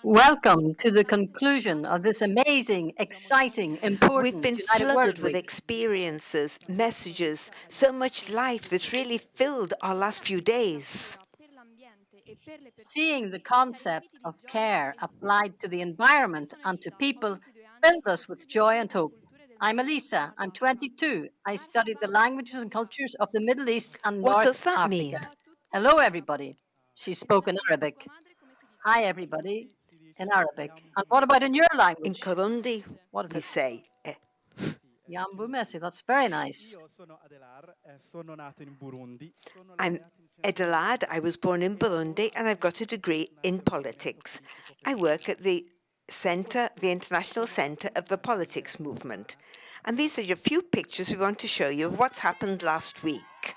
Welcome to the conclusion of this amazing, exciting, We've important been United World flooded with Week. experiences, messages, so much life that's really filled our last few days. Seeing the concept of care applied to the environment and to people fills us with joy and hope. I'm Elisa. I'm 22. I studied the languages and cultures of the Middle East and What North does that Africa. mean? Hello, everybody. She spoke in Arabic. Hi, everybody, in Arabic. And what about in your In language? Kirundi, What is we it? say, Yambu Messi. That's very nice. I'm Edelard, I was born in Burundi, and I've got a degree in politics. I work at the International Centre of the Politics Movement. And these are a few pictures we want to show you of what's happened last week.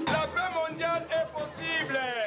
La paix mondiale est possible.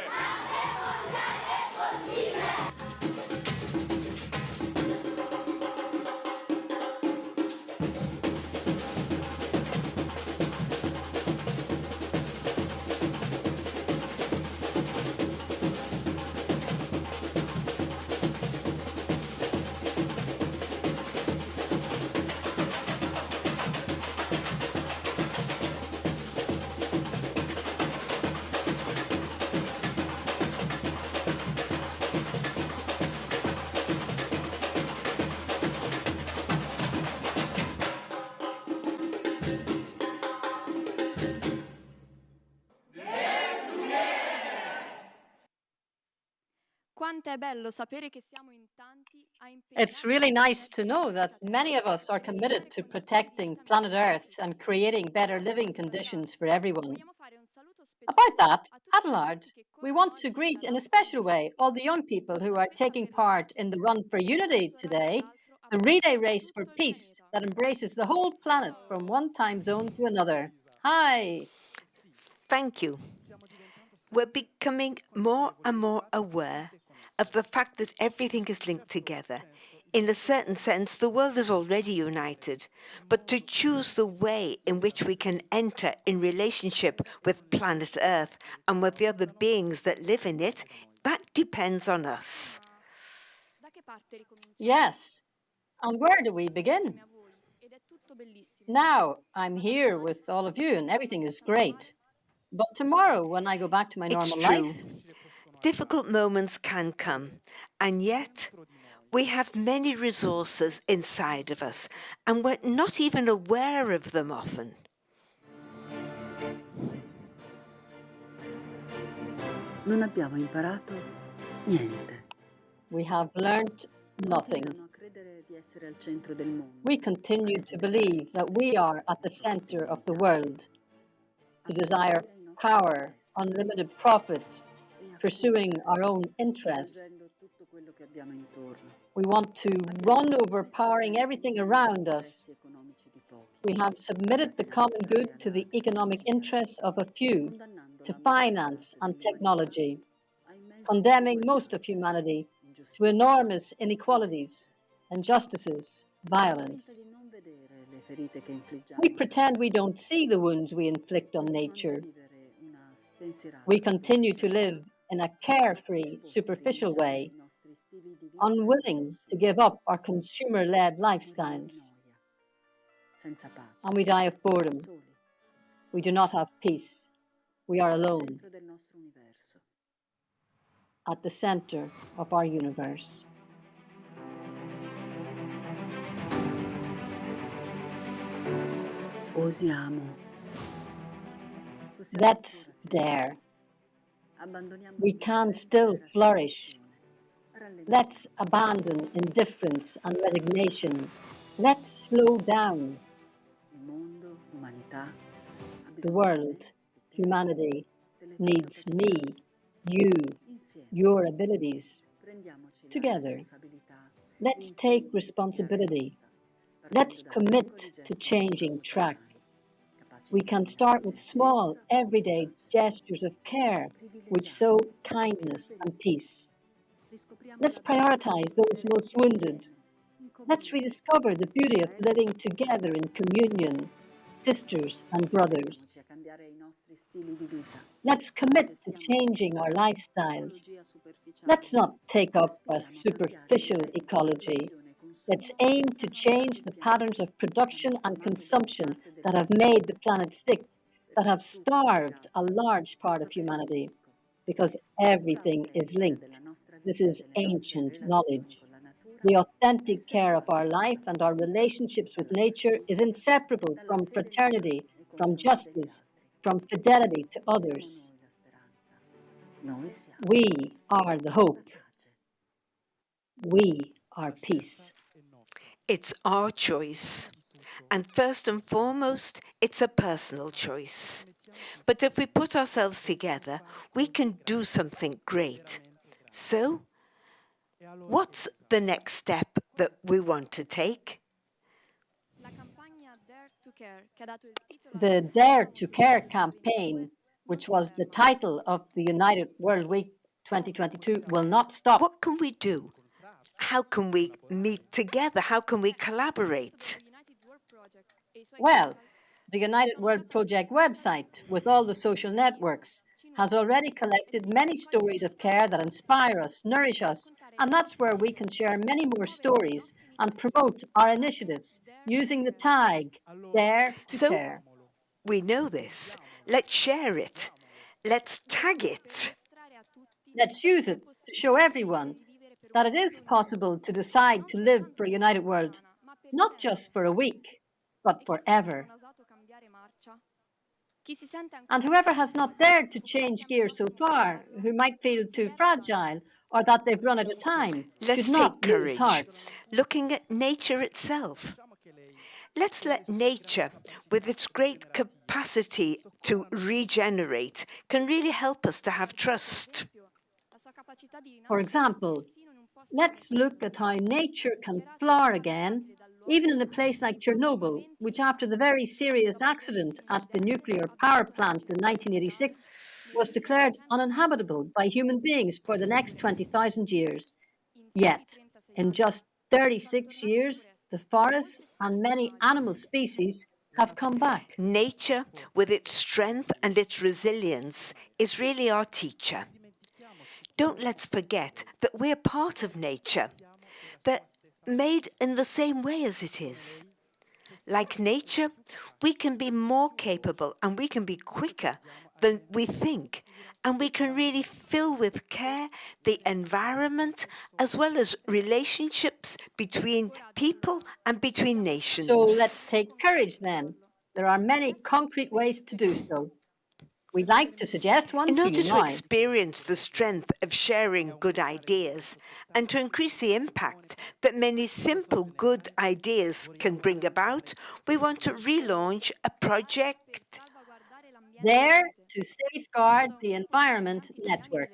It's really nice to know that many of us are committed to protecting planet Earth and creating better living conditions for everyone. About that, Adelard, we want to greet in a special way all the young people who are taking part in the Run for Unity today, the relay race for peace that embraces the whole planet from one time zone to another. Hi! Thank you. We're becoming more and more aware of the fact that everything is linked together. In a certain sense, the world is already united, but to choose the way in which we can enter in relationship with planet Earth and with the other beings that live in it, that depends on us. Yes. And where do we begin? Now, I'm here with all of you and everything is great. But tomorrow, when I go back to my It's normal true. life, Difficult moments can come, and yet we have many resources inside of us, and we're not even aware of them often. Non abbiamo imparato niente. we have learnt nothing. Continuano a credere di essere al centro del mondo. We continue to believe that we are at the center of the world, to desire power, unlimited profit, pursuing our own interests. Distruggendo tutto quello che abbiamo intorno. We want to run over powering everything around us. Economici di pochi. We have submitted the common good to the economic interests of a few, to finance and technology, condemning most of humanity to enormous inequalities, injustices, violence. Finta di non vedere le We pretend we don't see the wounds we inflict on nature. We continue to live in a carefree, superficial way, unwilling to give up our consumer-led lifestyles. And we die of boredom. We do not have peace. We are alone at the center of our universe. Osiamo. Let's dare. We can still flourish. Let's abandon indifference and resignation. Let's slow down. The world, humanity, needs me, you, your abilities. Together, let's take responsibility. Let's commit to changing track. We can start with small, everyday gestures of care, which sow kindness and peace. Let's prioritize those most wounded. Let's rediscover the beauty of living together in communion, sisters and brothers. Let's commit to changing our lifestyles. Let's not take up a superficial ecology. Let's aim to change the patterns of production and consumption that have made the planet sick, that have starved a large part of humanity, because everything is linked. This is ancient knowledge. The authentic care of our life and our relationships with nature is inseparable from fraternity, from justice, from fidelity to others. We are the hope. We are peace. It's our choice. And first and foremost, it's a personal choice. But if we put ourselves together, we can do something great. So, what's the next step that we want to take? The Dare to Care campaign, which was the title of the United World Week 2022, will not stop. What can we do? How can we meet together? How can we collaborate? Well, the United World Project website, with all the social networks, has already collected many stories of care that inspire us, nourish us, and that's where we can share many more stories and promote our initiatives using the tag Dare to Care. We know this. Let's share it. Let's tag it. Let's use it to show everyone that it is possible to decide to live for a united world, not just for a week, but forever. And whoever has not dared to change gear so far, who might feel too fragile or that they've run out of time, Let's should not take lose courage, heart. looking at nature itself. Let's let nature, with its great capacity to regenerate, can really help us to have trust. For example, let's look at how nature can flower again, even in a place like Chernobyl, which after the very serious accident at the nuclear power plant in 1986 was declared uninhabitable by human beings for the next 20,000 years. Yet, in just 36 years, the forests and many animal species have come back. Nature, with its strength and its resilience, is really our teacher. Don't let's forget that we're part of nature, that made in the same way as it is. Like nature, we can be more capable and we can be quicker than we think. And we can really fill with care the environment as well as relationships between people and between nations. So let's take courage then. There are many concrete ways to do so. We'd like to suggest one In to order you to now. experience the strength of sharing good ideas and to increase the impact that many simple good ideas can bring about, we want to relaunch a project. Dare to Safeguard the Environment Network.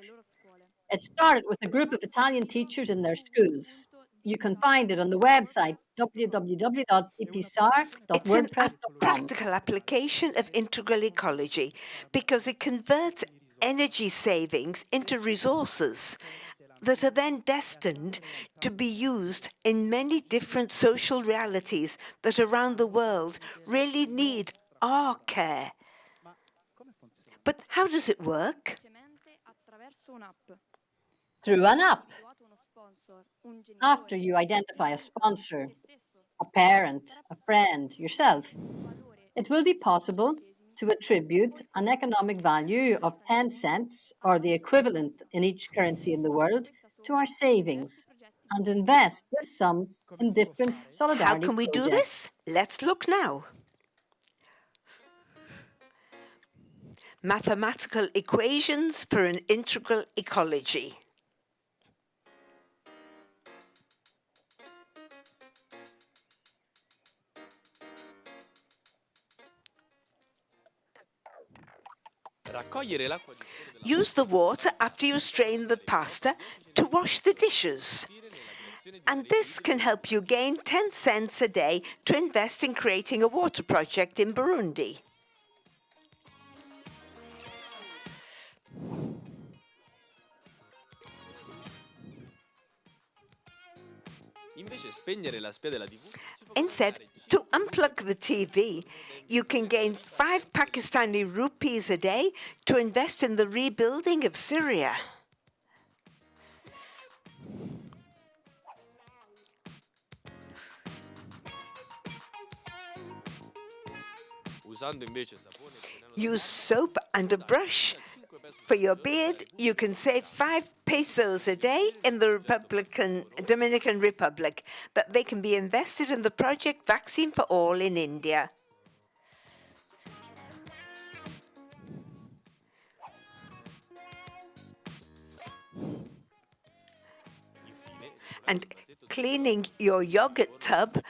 It started with a group of Italian teachers in their schools. You can find it on the website It's a www.ipsar.wordpress.com. practical application of integral ecology because it converts energy savings into resources that are then destined to be used in many different social realities that around the world really need our care. But how does it work? Through an app. After you identify a sponsor, a parent, a friend, yourself, it will be possible to attribute an economic value of 10 cents or the equivalent in each currency in the world to our savings and invest this sum in different How solidarity can we do this? projects. Let's look now. Mathematical equations for an integral ecology. Use the water after you strain the pasta to wash the dishes. And this can help you gain 10 cents a day to invest in creating a water project in Burundi. Instead, to unplug the TV, you can gain 5 Pakistani rupees a day to invest in the rebuilding of Syria. Use soap and a brush. For your beard, you can save 5 pesos a day in the Dominican Republic, that they can be invested in the project Vaccine for All in India. And cleaning your yogurt tub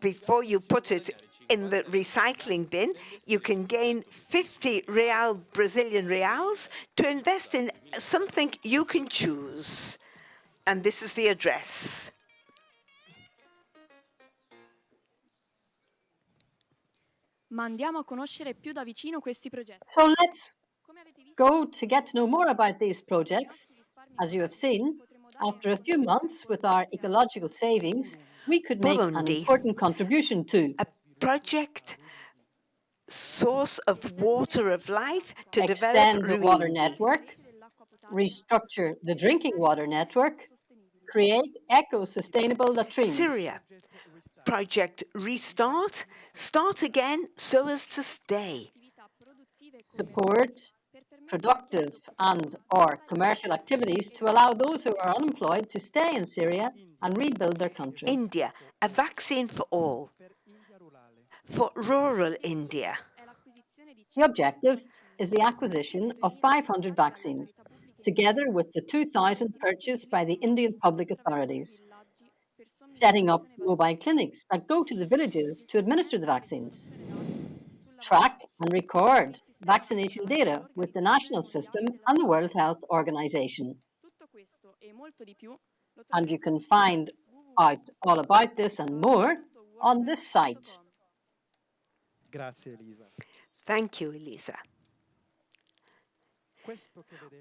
before you put it in the recycling bin, you can gain 50 Brazilian reals to invest in something you can choose. And this is the address. So let's go to get to know more about these projects. As you have seen, after a few months with our ecological savings, we could make an Burundi, important contribution to a project source of water of life to develop extend the water Ruindi. network, restructure the drinking water network, create eco-sustainable latrines. Syria, project Restart, start again so as to stay. Support productive and/or commercial activities to allow those who are unemployed to stay in Syria and rebuild their country. India, a vaccine for all, for rural India. The objective is the acquisition of 500 vaccines, together with the 2,000 purchased by the Indian public authorities, setting up mobile clinics that go to the villages to administer the vaccines, track and record vaccination data with the national system and the World Health Organization. And you can find out all about this and more on this site. Thank you, Elisa.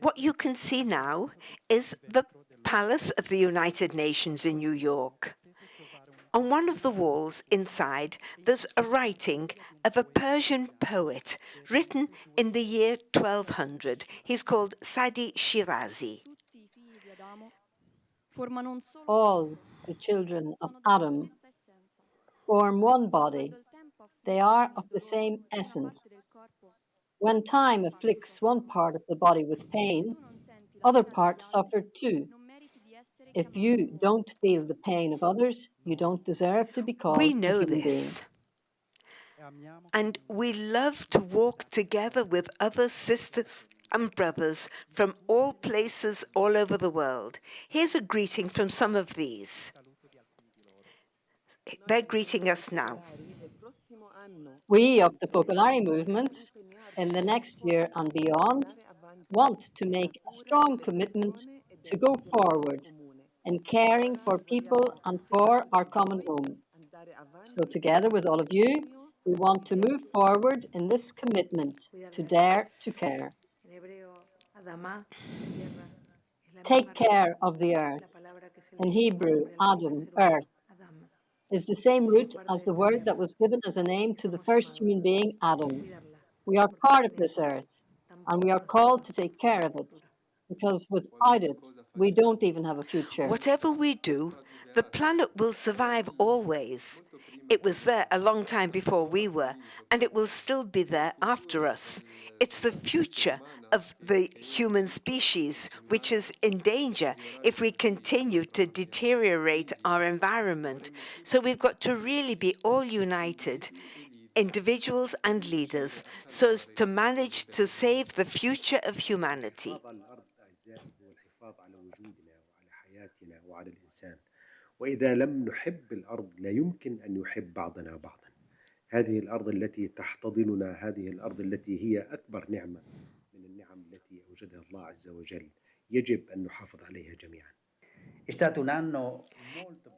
What you can see now is the Palace of the United Nations in New York. On one of the walls inside, there's a writing of a Persian poet written in the year 1200. He's called Sadi Shirazi. All the children of Adam form one body. They are of the same essence. When time afflicts one part of the body with pain, other parts suffer too. If you don't feel the pain of others, you don't deserve to be called We a know human this. being. And we love to walk together with other sisters and brothers from all places all over the world. Here's a greeting from some of these. They're greeting us now. We of the Popolari movement, in the next year and beyond, want to make a strong commitment to go forward in caring for people and for our common home. So together with all of you, we want to move forward in this commitment to dare to care. take care of the earth. In Hebrew, Adam, earth, is the same root as the word that was given as a name to the first human being, Adam. We are part of this earth, and we are called to take care of it, because without it, we don't even have a future. Whatever we do, the planet will survive always. It was there a long time before we were, and it will still be there after us. It's the future of the human species which is in danger if we continue to deteriorate our environment. So we've got to really be all united, individuals and leaders, so as to manage to save the future of humanity. وإذا لم نحب الأرض لا يمكن أن يحب بعضنا بعضا. هذه الأرض التي تحتضننا، هذه الأرض التي هي أكبر نعمة من النعم التي أوجدها الله عز وجل، يجب أن نحافظ عليها جميعا.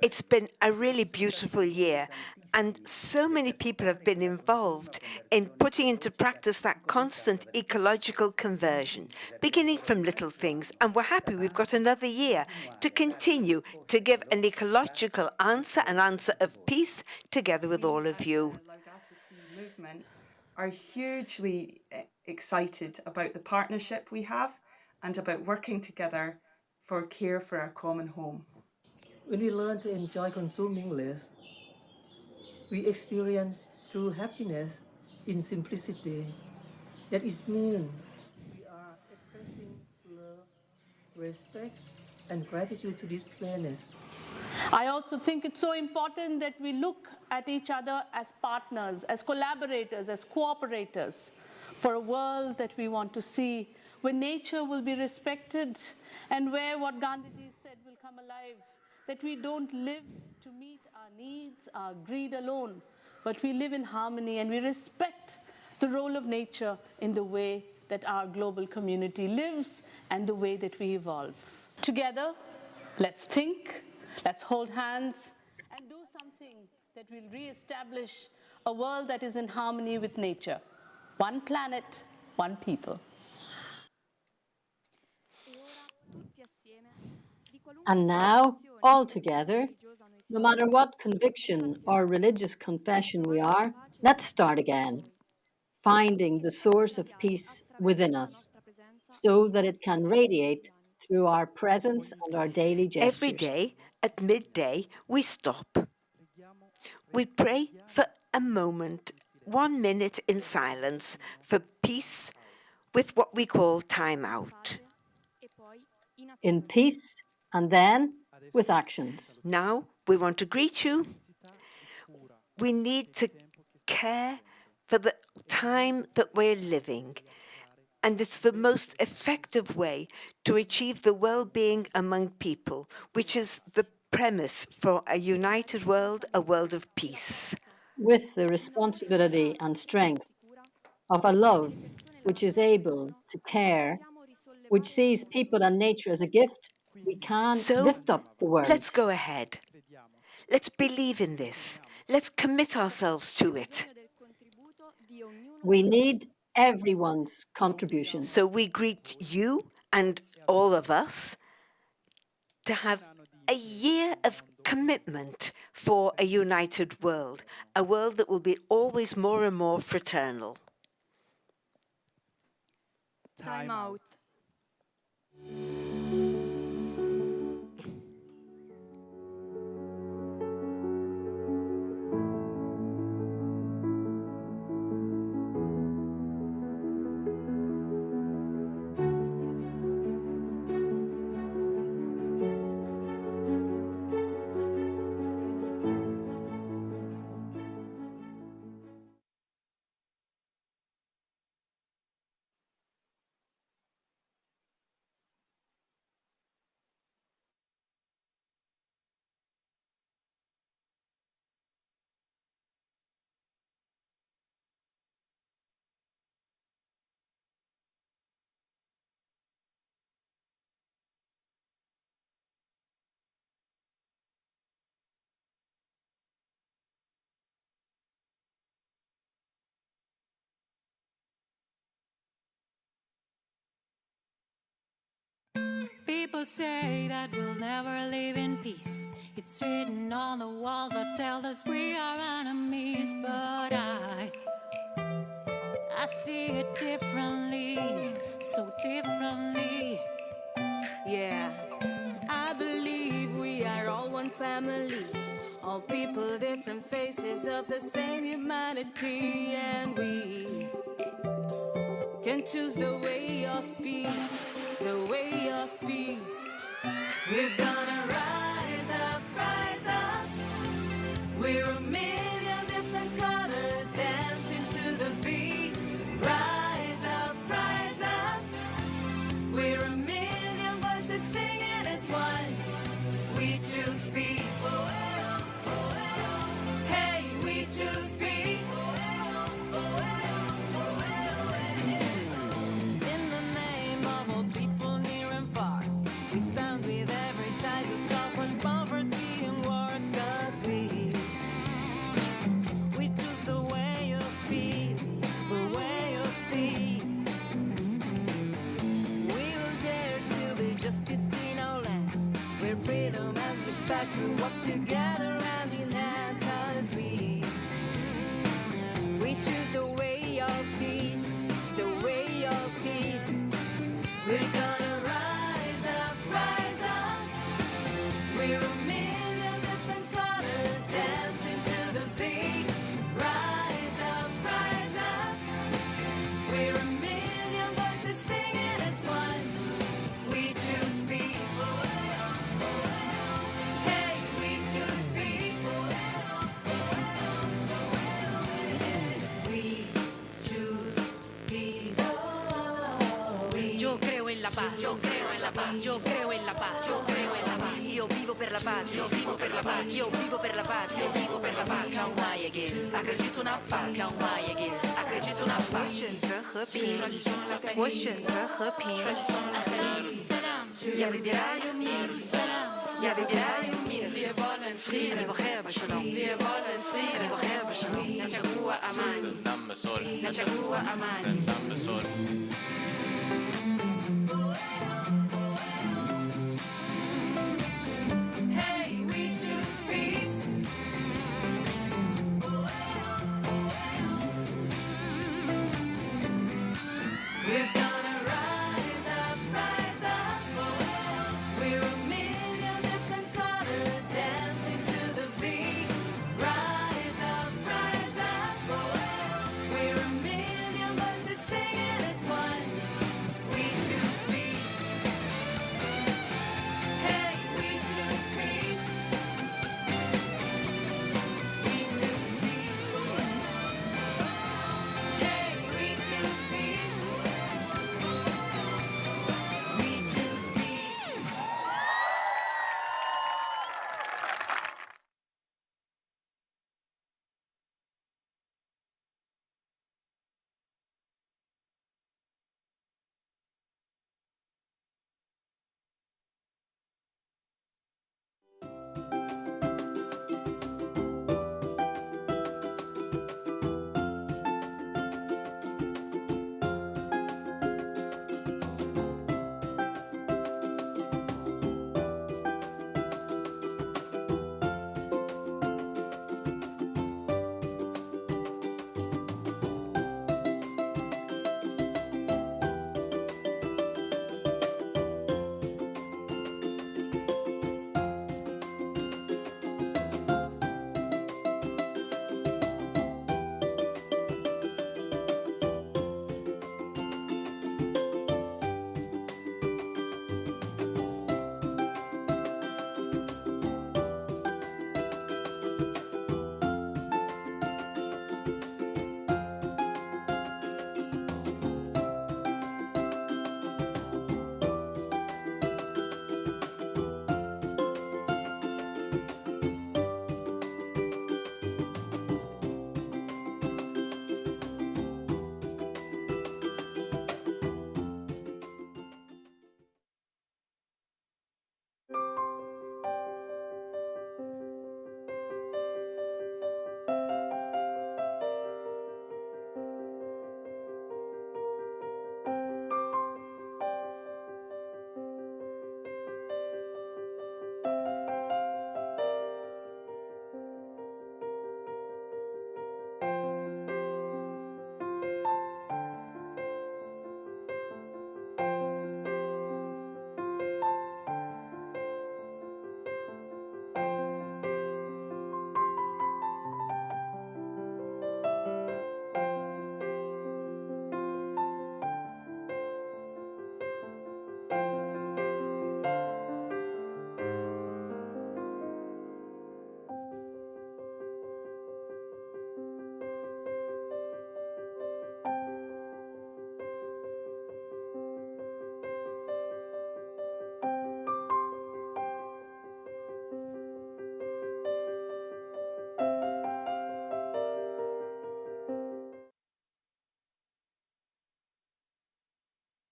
It's been a really beautiful year, and so many people have been involved in putting into practice that constant ecological conversion, beginning from little things. And we're happy we've got another year to continue to give an ecological answer, an answer of peace, together with all of you. Movement are hugely excited about the partnership we have and about working together for care for our common home. When we learn to enjoy consuming less, we experience true happiness in simplicity. That is mean we are expressing love, respect, and gratitude to this planet. I also think it's so important that we look at each other as partners, as collaborators, as cooperators for a world that we want to see, where nature will be respected and where what Gandhiji said will come alive, that we don't live to meet our needs, our greed alone, but we live in harmony and we respect the role of nature in the way that our global community lives and the way that we evolve. Together, let's think, let's hold hands and do something that will re-establish a world that is in harmony with nature. One planet, one people. And now, all together, no matter what conviction or religious confession we are, let's start again, finding the source of peace within us, so that it can radiate through our presence and our daily gestures. Every day at midday, we stop. We pray for a moment, 1 minute in silence for peace with what we call time out. In peace, and then with actions. Now we want to greet you. We need to care for the time that we're living, and it's the most effective way to achieve the well-being among people, which is the premise for a united world, a world of peace. With the responsibility and strength of a love which is able to care, which sees people and nature as a gift, we can lift up the world. Let's go ahead. Let's believe in this. Let's commit ourselves to it. We need everyone's contribution. So we greet you and all of us to have a year of commitment for a united world, a world that will be always more and more fraternal. Time out. people say that we'll never live in peace. It's written on the walls that tell us we are enemies. But I see it differently, so differently. Yeah, I believe we are all one family. All people, different faces of the same humanity. And we can choose the way of peace, the way of peace. We're gonna rise up, rise up. We're a million different colors dancing to the beat. Rise up, rise up. We're a million voices singing as one. We choose peace. Hey, we choose peace. In the name of all people near and far, we stand with every child who suffers poverty and war. 'Cause we choose the way of peace, the way of peace. We will dare to be justice in our lands, where freedom and respect will walk together hand in hand. 'Cause we choose the way of peace, the way of peace. We're gonna rise up, rise up. We're a million different colors dancing to the beat. Rise up, rise up. We're a million voices singing as one. We choose peace. Hey, we choose peace. We choose peace. Yo creo en la paz, yo creo en la paz, yo creo en la paz, yo creo en la paz. Io vivo per la pace, io vivo per la pace, io vivo per la pace, io vivo per la pace. Acredito na paz, acredito na paz. 我选择和平，我选择和平。 Я выбираю мир, я выбираю мир. אני בוחר בשלום, אני בוחר בשלום. נצ'גוע אמני, נצ'גוע אמני. Hey, we choose peace. We're gonna